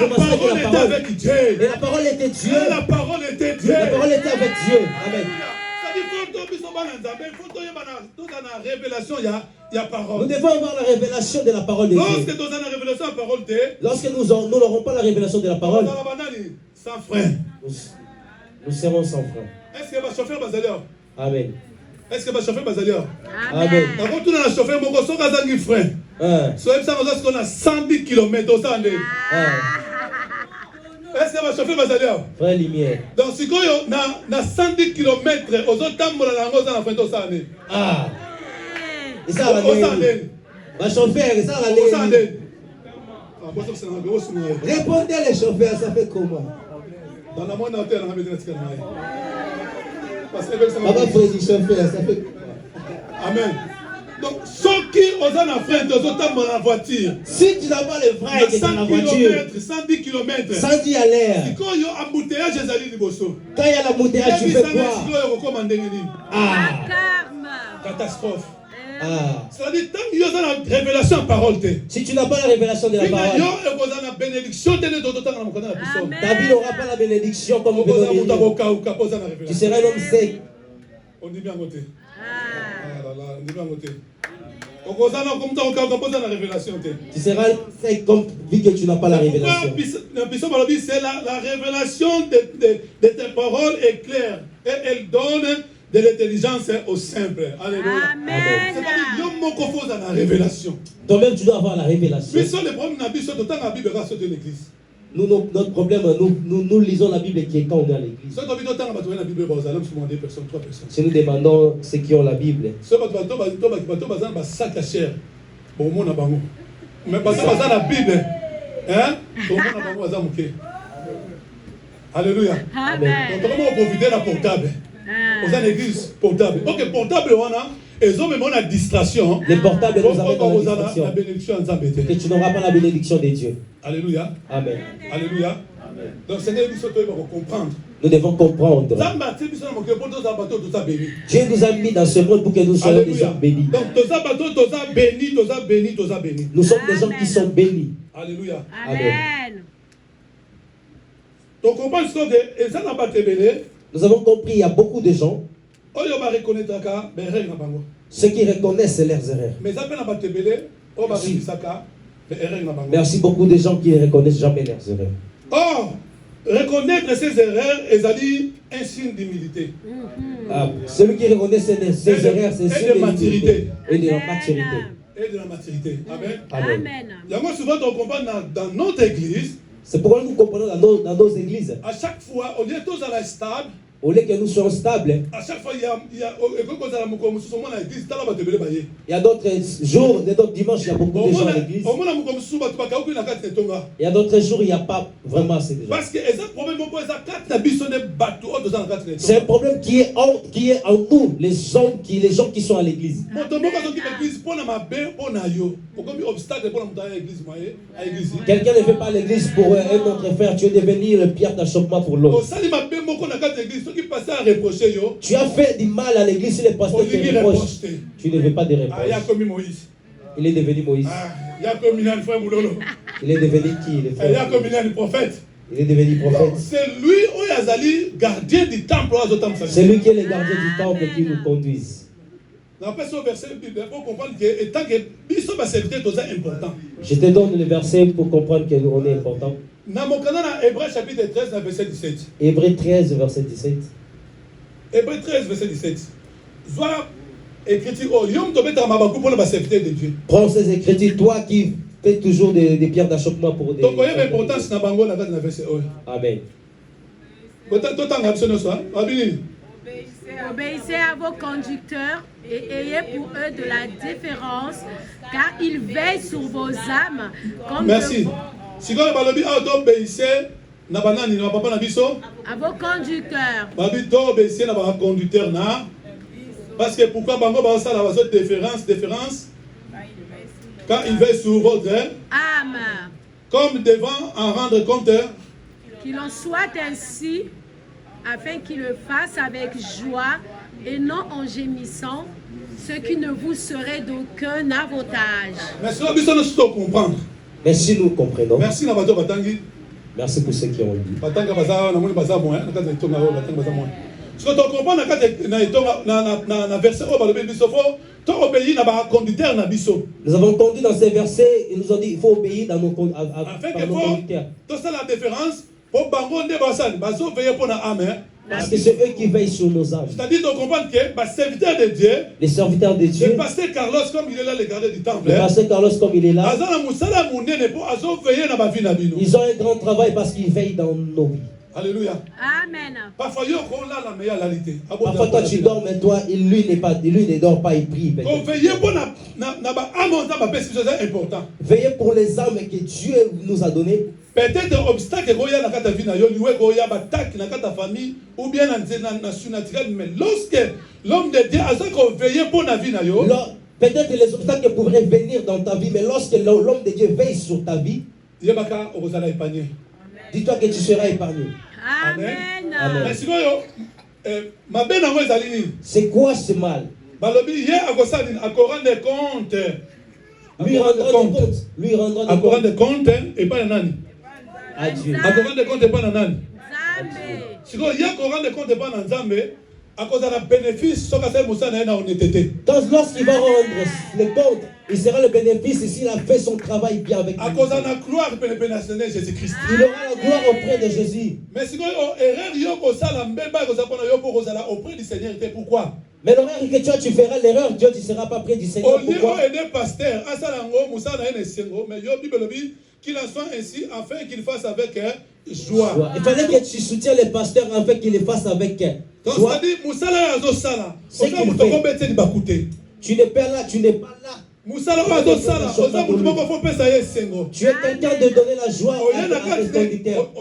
parole était avec Dieu. Et la parole était Dieu. Et la parole était Dieu. La parole était avec Dieu. Amen. Nous devons avoir la révélation de la parole de Dieu. Lorsque nous n'aurons pas la révélation de la parole, sans frein. Nous serons sans frein. Est-ce que va chauffer Bazalia? Amen. Est-ce que va chauffer Bazalia? Amen. Quand on a chauffé, mon gosse, on a un frein. Soit ça, on a 110 km au sein de. Est-ce que va chauffer Bazalia? Frère lumière. Donc, si on a 110 km, aux autres temps, on a un frein au sein de. Ah. Et ça va aller. Va chauffer, ça va aller. Répondez les chauffeurs, ça fait comment? Dans la moindre terre, on a besoin de Papa Freddy chauffeur, ça fait comment? Amen. Donc, ceux qui osent en frein, ils ont dans la voiture. Si tu n'as pas le frein, tu es dans la voiture. 110 km. 110 à l'air. Quand il y a un embouteillage, quand il y a l'embouteillage, tu fais quoi? Ah. Catastrophe. Ah. C'est-à-dire, tant qu'il y a la révélation en parole. Si tu n'as pas la révélation de la parole, ta vie n'aura pas la bénédiction comme vous pouvez. Tu seras un homme sec. On dit bien côté. On dit bien côté. Tu seras sec comme vu que tu n'as pas la révélation. C'est la révélation de tes paroles est claire. Et elle donne de l'intelligence au simple. Alléluia. Amen. C'est-à-dire, la révélation. Toi-même, tu dois avoir la révélation. Mais ça, le problème, c'est de l'église. Notre problème, nous lisons la Bible qui est quand on est à l'église. Si nous demandons ceux qui ont la Bible. Mais parce que la Bible, hein? Alléluia. Amen. Donc, comment on profite de la portable? Aux l'église portable. Ok, portable, on a. Ils ont même la distraction. Les portables nous amènent dans la distraction. La bénédiction que tu n'auras pas la bénédiction de Dieu. Alléluia. Amen. Alléluia. Donc, c'est ce que nous devons comprendre. Nous devons comprendre. Dieu nous a mis dans ce monde pour que nous soyons des gens bénis. Donc, nous sommes des gens qui sont bénis. Alléluia. Amen. Donc, on pense que nous avons compris, il y a beaucoup de gens. Ceux qui reconnaissent leurs erreurs. Merci beaucoup de gens qui ne reconnaissent jamais leurs erreurs. Or, reconnaître ses erreurs est un signe d'humilité. Celui qui reconnaît ses erreurs, c'est un signe de maturité. Et de la maturité. Et de la maturité. Amen. Amen. Souvent, on comprend dans notre église. C'est pourquoi nous comprenons dans nos églises. À chaque fois, on est tous à la stable. Au lieu que nous soyons stables, à chaque fois, il y a d'autres jours, d'autres dimanches, il y a beaucoup de gens à l'église. Il y a d'autres jours, il n'y a pas vraiment assez de gens. Parce que c'est un problème qui est en nous, les gens qui sont à l'église. Quelqu'un ne fait pas l'église pour un autre frère, tu es devenu le pierre d'achoppement pour l'autre. Tu as fait du mal à l'église si les pasteurs te reprochent. Tu ne veux pas de reproches. Il est devenu Moïse. Il est devenu qui? Il est devenu prophète. C'est lui qui est gardien du temple. C'est lui qui est le gardien du temple qui nous conduise. Je te donne le verset pour comprendre qu'on est important. Hébreu chapitre 13, verset 17. Hébreu 13, verset 17. Hébreu 13, verset 17. Soit écriture, de Dieu. Prends ces écritures, toi qui fais toujours des pierres d'achoppement pour des. Donc, il y a l'importance dans le verset. Amen. Obéissez à vos conducteurs et ayez pour eux de la déférence, car ils veillent sur vos âmes. Comme merci. Si vous obéissez à vos conducteurs. Parce que pourquoi ça la déférence quand ils veillent sur votre âme. Comme devant en rendre compte. Qu'il en soit ainsi, afin qu'il le fasse avec joie et non en gémissant, ce qui ne vous serait d'aucun avantage. Mais si nous comprendre. Mais si nous comprenons. Merci Nabato Batangi. Merci pour ceux qui ont dit. Ce que tu comprends dans le verset, nous avons entendu dans ces versets, ils nous ont dit il faut obéir dans nos conducteurs. Tout ça la différence pour parce que c'est eux qui veillent sur nos âmes. C'est-à-dire de comprendre que les serviteurs de Dieu, les serviteurs de Dieu, le pasteur Carlos comme il est là, le gardien du temple, le pasteur Carlos comme il est là, ils ont un grand travail parce qu'ils veillent dans nos vies. Alléluia. Amen. Parfois toi tu dors, mais toi, lui ne dort pas, il prie. Veillez pour les âmes que Dieu nous a données. Peut-être un obstacle qu'il y a dans ta vie, il y a attaque dans ta famille ou bien dans mais lorsque l'homme de Dieu a veillé pour la vie, peut-être que les obstacles pourraient venir dans ta vie, mais lorsque l'homme de Dieu veille sur ta vie, dis-toi que tu seras épargné. Amen. Amen. C'est quoi ce mal? Lui rendra des comptes et pas nani. À Dieu. Rendre compte pas nani. Si il y a rendre compte pas nzambe, à cause de la bénéfice, ce que c'est Moussa na honnêteté. Donc lorsqu'il va rendre les comptes, il sera le bénéfice s'il a fait son travail bien avec lui. À cause de la gloire de Jésus-Christ. Il aura la gloire auprès de Jésus. Mais si erreur yoko sala mbeba ko sapona yo pour sala auprès du Seigneur, pourquoi? Mais l'erreur que tu feras l'erreur, Dieu tu ne seras pas près du Seigneur. Pourquoi? Pasteur, mais yo Bible dit qu'il en soit ainsi afin qu'il fasse avec joie. Il fallait que tu soutiennes les pasteurs afin qu'ils le fassent avec joie. Donc c'est-à-dire musala azo sala. Tu n'es pas là, tu n'es pas là. Tu es quelqu'un de donner la joie à tes conducteurs.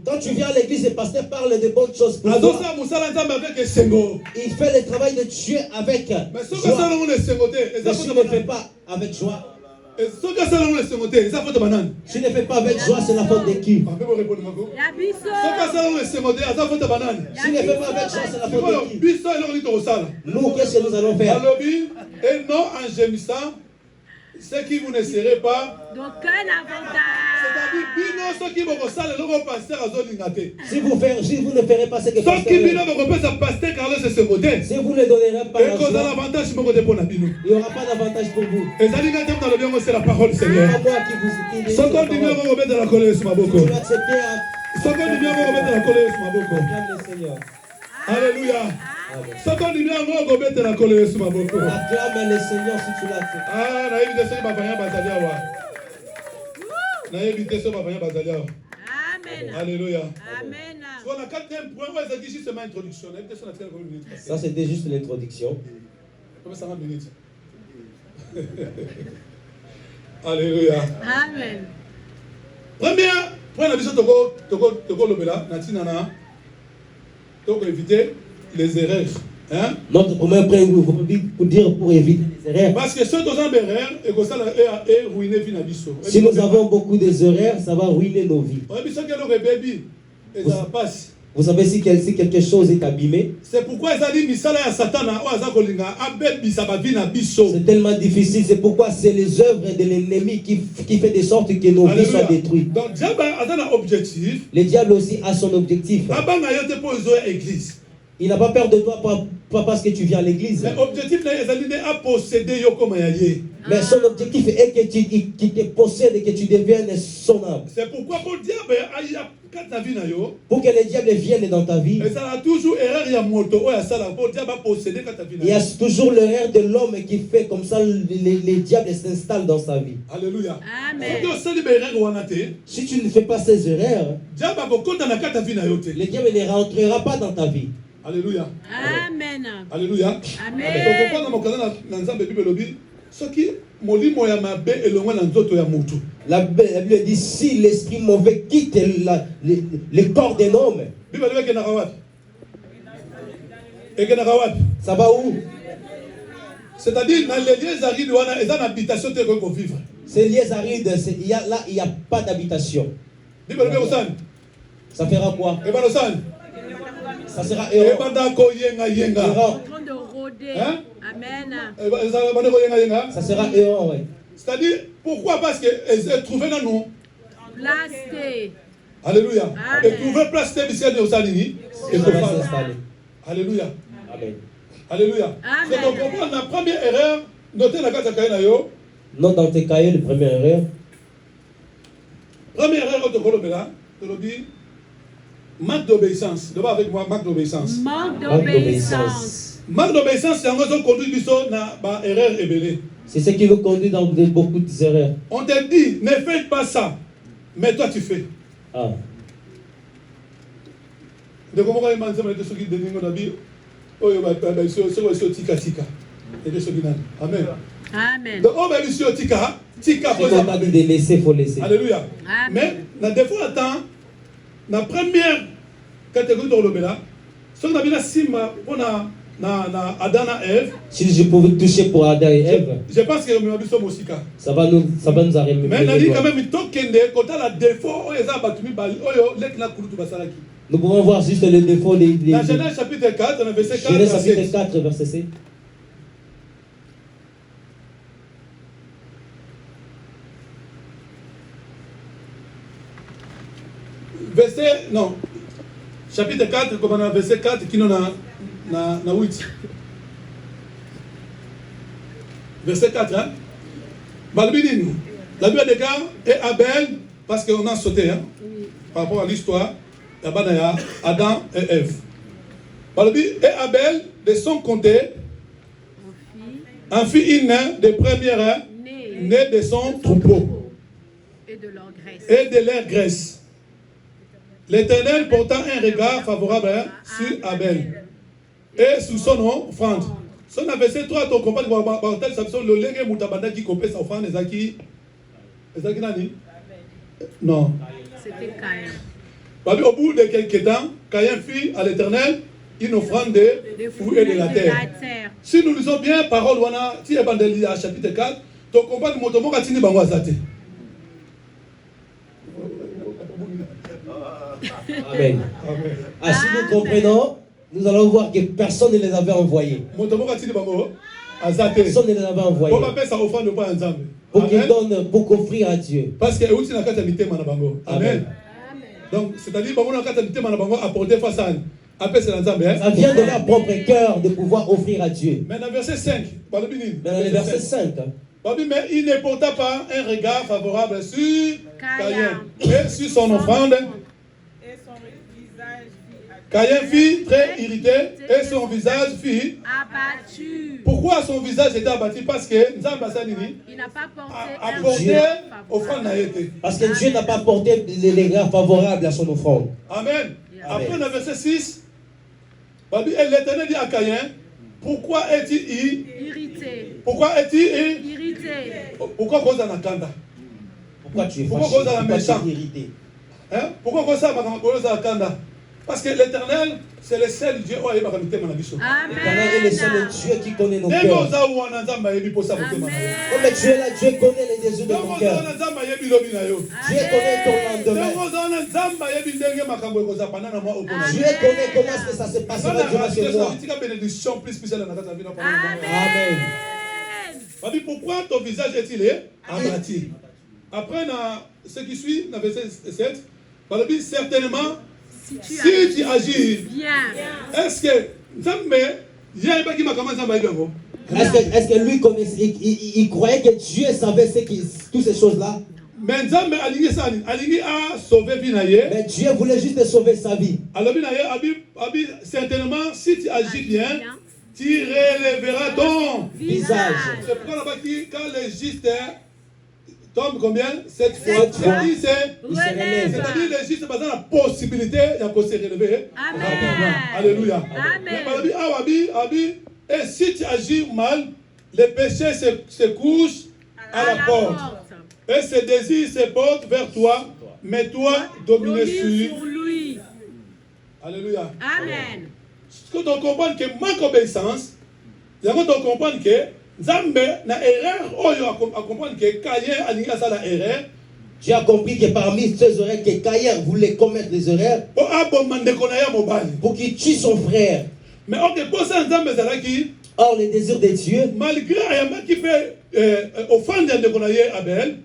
Quand tu viens à l'église, le pasteur parle de bonnes choses pour toi. Il fait le travail de Dieu avec joie. Mais si tu ne fais pas avec joie, si tu ne fais pas avec joie, c'est la faute de qui? Si tu ne fais pas avec joie, c'est la faute de qui? Nous, qu'est-ce que nous allons faire? Et non en gémissant, ce qui vous ne serez pas. D'aucun avantage. Si vous ne ferez pas ce que pasteur, si vous ne donnerez pas la joie, il n'y aura pas d'avantage pour vous. C'est la parole du Seigneur. Alléluia. Acclame le Seigneur si tu l'acceptes. Alléluia. Amen. Ça c'était juste l'introduction. Alléluia. Amen. Première point de vue donc éviter les erreurs. Hein? Notre premier point pour dire pour éviter les erreurs. Parce que ceux qui ont des erreurs, si nous avons beaucoup d'erreurs, ça va ruiner nos vies. Vous savez si quelque chose est abîmé. C'est pourquoi c'est tellement difficile. C'est pourquoi c'est les œuvres de l'ennemi qui fait de sorte que nos vies soient détruites. Donc le diable aussi a son objectif. Il n'a pas peur de toi pas parce que tu viens à l'église. Mais son objectif est qu'il te possède et que tu deviennes son âme. C'est pourquoi pour le diable, pour que le diable vienne dans ta vie, il y a toujours l'erreur de l'homme qui fait comme ça, les diables s'installent dans sa vie. Alléluia. Amen. Si tu ne fais pas ces erreurs, le diable ne rentrera pas dans ta vie. Alléluia. Amen. Alléluia. Amen. La Bible dit si l'esprit mauvais quitte le corps d'un homme, ça va où? C'est-à-dire dans les lieux arides, il y a une habitation qui peut vivre. Ces lieux arides, là il n'y a pas d'habitation. Ça fera quoi? Ça sera errant. En train de rôder. Hein? Amen. Ça sera errant, oui. C'est-à-dire, Pourquoi? Parce qu'elles trouvaient dans nous. Place. Alléluia. Amen. Et trouver place de Biscuit au Salini. Et pour faire. Alléluia. Amen. Alléluia. Amen. C'est donc comprendre la première erreur. Notez la carte à Kainayo. Note dans tes cahiers la première erreur. Première erreur de Colomela. Manque d'obéissance. D'abord avec moi, manque d'obéissance. Manque d'obéissance. Manque d'obéissance, c'est un raison conduit biso na ba erreur ébélée. C'est ce qui vous conduit dans beaucoup d'erreurs. On te dit, ne fais pas ça. Mais toi, tu fais. Ah. De comment on m'a dit que ceux qui dénigrent la vie, oh, ils sont tika tika. Et de ceux qui n'ont. Amen. Amen. Donc, on va lui sur tika. Tika, Si on m'a dit de laisser, il faut laisser. Alléluia. Amen. Mais, dans des fois, attends, la première catégorie de l'obéla, ce qu'on a vu là, Sima, on a Adam et Ève. Si je pouvais toucher pour Adam et Ève, Je pense que nous avons aussi cas. ça va nous arriver. Mais on a dit quand même, il faut qu'il y ait un défaut, Nous pouvons voir juste le défaut des. dans Genèse chapitre 4, dans le verset 4. Genèse chapitre 4, verset 7. Verset, non. Chapitre 4, comme on a verset 4, qui nous a 8. Verset 4, hein. La Bible des gars et Abel, parce qu'on a sauté, hein, par rapport à l'histoire, Adam et Ève. Et Abel, de son côté, en fit une des premières nées de son troupeau Et de leur graisse. et de leur graisse. L'Éternel portant un regard favorable sur Abel et sur son offrande. Si on a verset 3, ton compagnon va partager sa personne, le lenge mutabanda qui compte sa offrande, Ezaki nani? Non. C'était Caïn. Au bout de quelques temps, Caïn fit à l'Éternel une offrande de fruits et de la terre. Si nous lisons bien, parole, si Evangélie à chapitre 4, ton compagnon motomo katini bango azate. Amen. Ah, si nous comprenons, nous allons voir que personne ne les avait envoyés. Personne ne les avait envoyés. Pour qu'ils donnent, pour qu'offrir à Dieu. Parce que Amen. Donc, c'est-à-dire que apporter face à ça vient de leur propre cœur de pouvoir offrir à Dieu. Mais dans le verset 5, Mais dans le verset 5, mais il ne porta pas un regard favorable sur Caïn et sur son offrande. Caïn fut très irrité et son visage fut abattu. Pourquoi son visage était abattu? Parce que il n'a pas porté offrande. Parce que Dieu n'a pas porté les regards favorables à son offrande. Amen. Après le verset 6, l'Éternel dit à Caïn, pourquoi es-tu irrité? Pourquoi es-tu irrité? Pourquoi cause en Akanda? Pourquoi tu es fâché? Pourquoi cause en Pourquoi méchant? tu es irrité? Hein? Pourquoi cause en Akanda? Parce que l'Éternel, c'est le seul Dieu. Amen. L'Éternel est le seul Dieu qui connaît nos cœurs. Comme tu es là, Dieu connaît les désirs de ton cœur. Dieu connaît ton lendemain. Dieu connaît comment est-ce que ça se passera durant ce mois. Amen. Amen. Pourquoi ton visage est-il abattu? Après, ce qui suit, dans verset 7, certainement, si tu agis bien, est-ce que est-ce que lui connaissait, il croyait que Dieu savait toutes ces choses-là? Mais Dieu voulait juste sauver sa vie. Certainement, si tu agis bien, tu relèveras ton visage. C'est pourquoi quand les justes tombe combien? 7 fois. C'est-à-dire les justes ont la possibilité de se relever. Amen. Alléluia. Amen. Et si tu agis mal, les péchés se couchent à la porte. Et ses désirs se portent vers toi, mais toi dominer sur lui. Alléluia. Amen. Quand on comprend que manque d'obéissance, on comprend que Zambé na erreur oyo a comprendre que Caïn a nié ça la erreur. J'ai compris que parmi ces erreurs que Caïn voulait commettre des erreurs pour qu'il tue son frère. Mais on te pose un Zambé qui or le désir de Dieu malgré ayama qui fait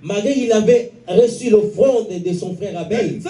malgré qu'il avait reçu l'offrande de son frère Abel,